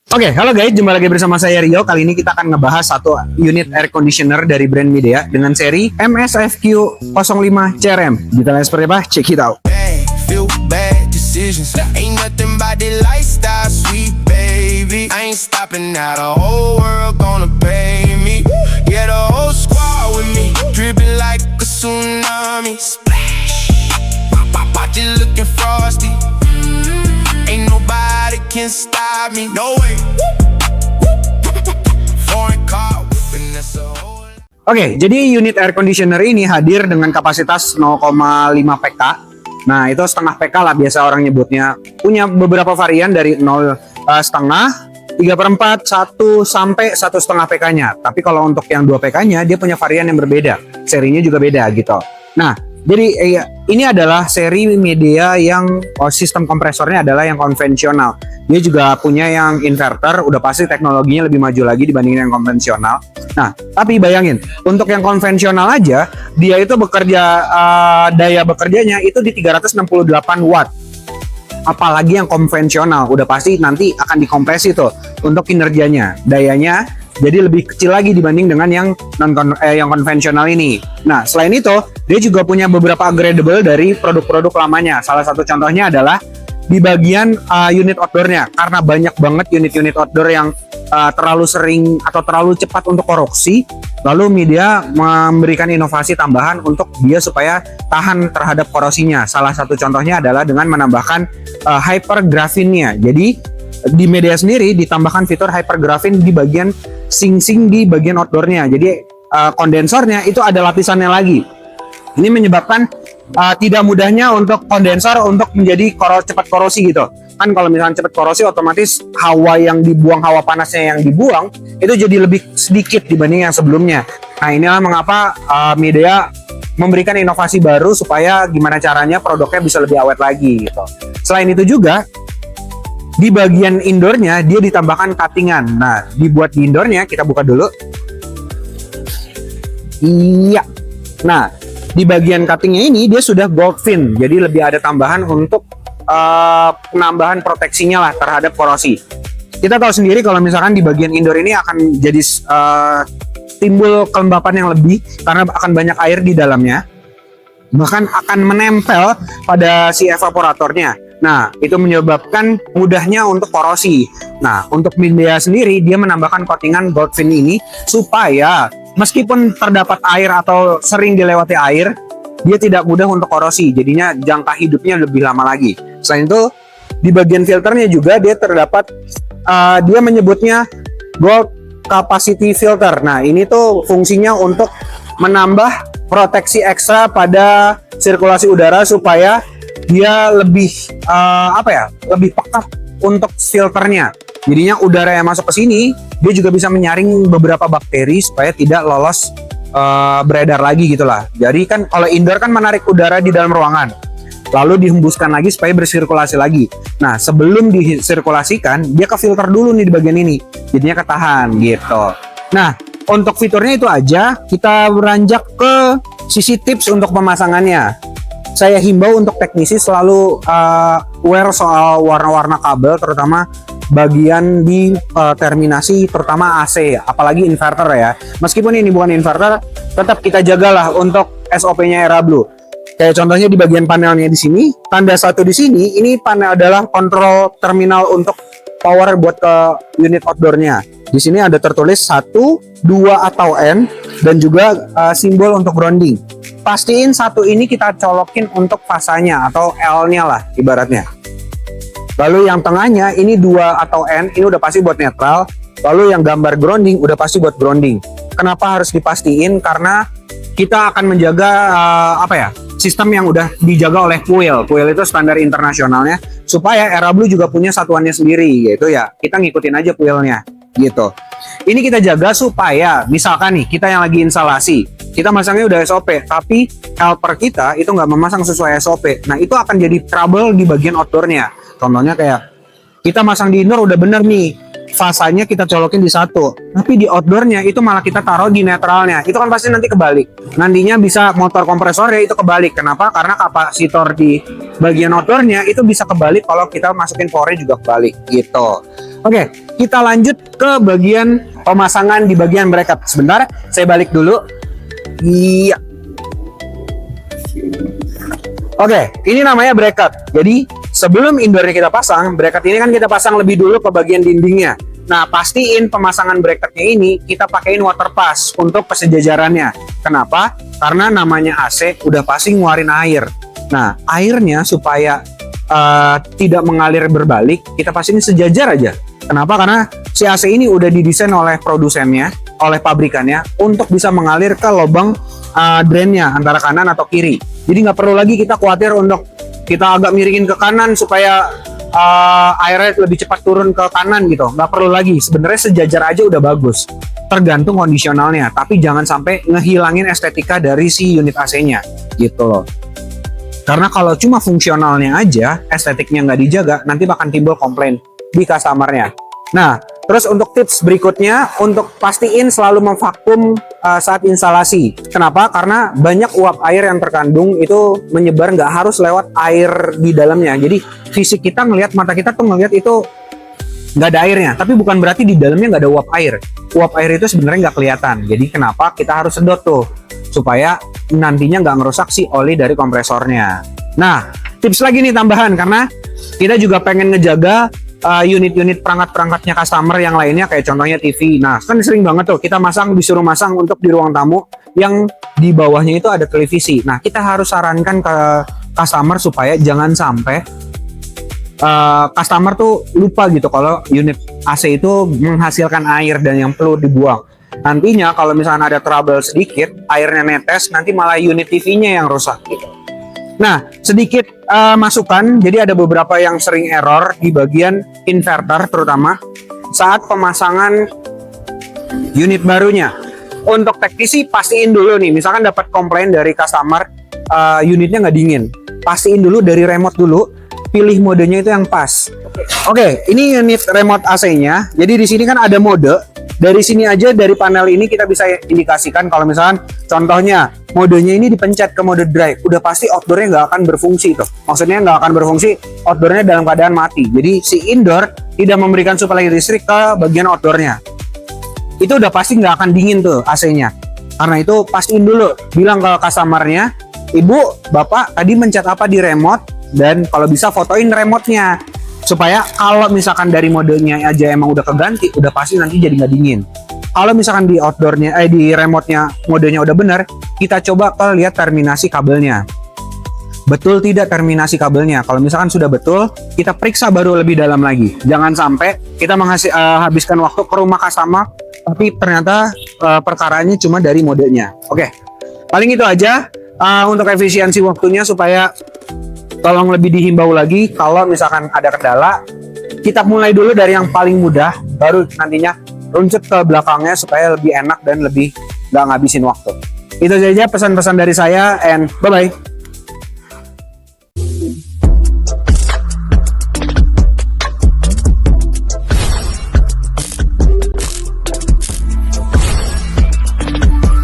Oke, halo guys, jumpa lagi bersama saya Rio. Kali ini kita akan ngebahas satu unit air conditioner dari brand Midea dengan seri MSFQ 05 CRM. Detailnya seperti apa? Check it out. Feel bad decisions. Ain't nothing but the lifestyle, sweet baby. I ain't stopping now. The whole world gonna pay me. Yeah, the whole squad with me. Dripping like a tsunami. Splash. Pop, you looking frosty. Ain't nobody can stop me. No way. Foreign car whipping that's a whole. Oke, jadi unit air conditioner ini hadir dengan kapasitas 0,5 PK. Nah, itu setengah PK lah biasa orang nyebutnya. Punya beberapa varian dari 0,5, 3/4, 1 sampai 1,5 PK-nya. Tapi kalau untuk yang 2 PK-nya dia punya varian yang berbeda. Serinya juga beda gitu. Nah, jadi ini adalah seri Midea yang sistem kompresornya adalah yang konvensional. Dia juga punya yang inverter, udah pasti teknologinya lebih maju lagi dibandingin yang konvensional. Nah, tapi bayangin, untuk yang konvensional aja, dia itu bekerja, daya bekerjanya itu di 368 watt. Apalagi yang konvensional, udah pasti nanti akan dikompresi tuh untuk kinerjanya, dayanya jadi lebih kecil lagi dibanding dengan yang yang konvensional ini. Nah, selain itu, dia juga punya beberapa upgradable dari produk-produk lamanya. Salah satu contohnya adalah di bagian unit outdoornya, karena banyak banget unit-unit outdoor yang terlalu sering atau terlalu cepat untuk korupsi. Lalu Midea memberikan inovasi tambahan untuk dia supaya tahan terhadap korosinya. Salah satu contohnya adalah dengan menambahkan hypergraphene-nya. Jadi di Midea sendiri ditambahkan fitur hypergraphene di bagian sing-sing di bagian outdoornya. Jadi kondensornya itu ada lapisannya lagi. Ini menyebabkan tidak mudahnya untuk kondensor untuk menjadi cepat korosi gitu. Kan kalau misalnya cepat korosi, otomatis hawa yang dibuang, hawa panasnya yang dibuang itu jadi lebih sedikit dibanding yang sebelumnya. Nah, inilah mengapa Midea memberikan inovasi baru supaya gimana caranya produknya bisa lebih awet lagi gitu. Selain itu juga di bagian indoornya dia ditambahkan cuttingan. Nah, dibuat di indoornya kita buka dulu. Iya. Nah, di bagian cuttingnya ini dia sudah gold fin, jadi lebih ada tambahan untuk penambahan proteksinya lah terhadap korosi. Kita tahu sendiri kalau misalkan di bagian indoor ini akan jadi timbul kelembapan yang lebih karena akan banyak air di dalamnya, bahkan akan menempel pada si evaporatornya. Nah, itu menyebabkan mudahnya untuk korosi. Nah, untuk Midea sendiri dia menambahkan coatingan gold fin ini supaya meskipun terdapat air atau sering dilewati air, dia tidak mudah untuk korosi. Jadinya jangka hidupnya lebih lama lagi. Selain itu, di bagian filternya juga dia terdapat dia menyebutnya gold capacity filter. Nah, ini tuh fungsinya untuk menambah proteksi ekstra pada sirkulasi udara supaya dia lebih lebih pekat untuk filternya. Jadinya udara yang masuk ke sini dia juga bisa menyaring beberapa bakteri supaya tidak lolos beredar lagi gitulah. Jadi kan kalau indoor kan menarik udara di dalam ruangan, lalu dihembuskan lagi supaya bersirkulasi lagi. Nah, sebelum disirkulasikan dia ke filter dulu nih di bagian ini, jadinya ketahan gitu. Nah, untuk fiturnya itu aja. Kita beranjak ke sisi tips untuk pemasangannya. Saya himbau untuk teknisi selalu aware soal warna-warna kabel, terutama bagian di terminasi, terutama AC, apalagi inverter ya. Meskipun ini bukan inverter, tetap kita jagalah untuk SOP-nya AirAblue. Kayak contohnya di bagian panelnya di sini, tanda 1 di sini, ini panel adalah kontrol terminal untuk power buat ke unit outdoornya. Di sini ada tertulis 1, 2 atau N, dan juga simbol untuk grounding. Pastiin 1 ini kita colokin untuk fasanya atau L-nya lah ibaratnya. Lalu yang tengahnya ini 2 atau N, ini udah pasti buat netral. Lalu yang gambar grounding udah pasti buat grounding. Kenapa harus dipastiin? Karena kita akan menjaga sistem yang udah dijaga oleh Puil. Puil itu standar internasionalnya, supaya AirAblue juga punya satuannya sendiri, yaitu ya kita ngikutin aja Puilnya gitu. Ini kita jaga supaya misalkan nih kita yang lagi instalasi, kita masangnya udah SOP, tapi helper kita itu nggak memasang sesuai SOP. Nah, itu akan jadi trouble di bagian outdoornya. Contohnya kayak kita masang di indoor udah bener nih, fasanya kita colokin di 1, tapi di outdoornya itu malah kita taruh di netralnya. Itu kan pasti nanti kebalik. Nantinya bisa motor kompresornya itu kebalik. Kenapa? Karena kapasitor di bagian outdoornya itu bisa kebalik kalau kita masukin powernya juga kebalik gitu. Oke, kita lanjut ke bagian pemasangan di bagian bracket. Sebentar, saya balik dulu. Iya. Oke, ini namanya bracket. Jadi sebelum indoornya kita pasang, bracket ini kan kita pasang lebih dulu ke bagian dindingnya. Nah, pastiin pemasangan bracketnya ini kita pakein water pass untuk kesejajarannya. Kenapa? Karena namanya AC udah pasti ngeluarin air. Nah, airnya supaya tidak mengalir berbalik, kita pastiin sejajar aja. Kenapa? Karena si AC ini udah didesain oleh produsennya, oleh pabrikannya untuk bisa mengalir ke lubang drainnya antara kanan atau kiri. Jadi nggak perlu lagi kita khawatir untuk kita agak miringin ke kanan supaya airnya lebih cepat turun ke kanan gitu. Nggak perlu lagi. Sebenarnya sejajar aja udah bagus. Tergantung kondisionalnya. Tapi jangan sampai ngehilangin estetika dari si unit AC-nya gitu loh. Karena kalau cuma fungsionalnya aja, estetiknya nggak dijaga, nanti bakal timbul komplain di customer-nya. Nah, terus untuk tips berikutnya, untuk pastiin selalu memvakum saat instalasi. Kenapa? Karena banyak uap air yang terkandung itu menyebar, nggak harus lewat air di dalamnya. Jadi fisik kita ngelihat, mata kita tuh ngelihat itu nggak ada airnya. Tapi bukan berarti di dalamnya nggak ada uap air. Uap air itu sebenarnya nggak kelihatan. Jadi kenapa kita harus sedot tuh? Supaya nantinya nggak ngerusak si oli dari kompresornya. Nah, tips lagi nih tambahan, karena kita juga pengen ngejaga unit-unit perangkat-perangkatnya customer yang lainnya, kayak contohnya TV. Nah, kan sering banget tuh kita disuruh masang untuk di ruang tamu yang di bawahnya itu ada televisi. Nah, kita harus sarankan ke customer supaya jangan sampai customer tuh lupa gitu kalau unit AC itu menghasilkan air dan yang perlu dibuang. Nantinya kalau misalnya ada trouble sedikit, airnya netes, nanti malah unit TV-nya yang rusak gitu. Nah, sedikit masukan, jadi ada beberapa yang sering error di bagian inverter terutama saat pemasangan unit barunya. Untuk teknisi pastiin dulu nih, misalkan dapat komplain dari customer unitnya nggak dingin, pastiin dulu dari remote dulu, pilih modenya itu yang pas. Oke, ini unit remote AC-nya. Jadi di sini kan ada mode. Dari sini aja, dari panel ini kita bisa indikasikan kalau misalkan contohnya modenya ini dipencet ke mode dry, udah pasti outdoornya nggak akan berfungsi tuh. Maksudnya nggak akan berfungsi, outdoornya dalam keadaan mati. Jadi si indoor tidak memberikan suplai listrik ke bagian outdoornya. Itu udah pasti nggak akan dingin tuh AC-nya. Karena itu pastiin dulu, bilang ke customer-nya, Ibu, Bapak tadi mencet apa di remote, dan kalau bisa fotoin remote-nya. Supaya kalau misalkan dari modenya aja emang udah keganti, udah pasti nanti jadi nggak dingin. Kalau misalkan di outdoornya, di remote-nya modenya udah benar, kita coba lihat terminasi kabelnya. Betul tidak terminasi kabelnya? Kalau misalkan sudah betul, kita periksa baru lebih dalam lagi. Jangan sampai kita habiskan waktu ke rumah customer, tapi ternyata perkaranya cuma dari modenya. Oke, paling itu aja untuk efisiensi waktunya, supaya tolong lebih dihimbau lagi kalau misalkan ada kendala, kita mulai dulu dari yang paling mudah, baru nantinya runcut ke belakangnya supaya lebih enak dan lebih nggak ngabisin waktu. Itu saja pesan-pesan dari saya, and bye-bye.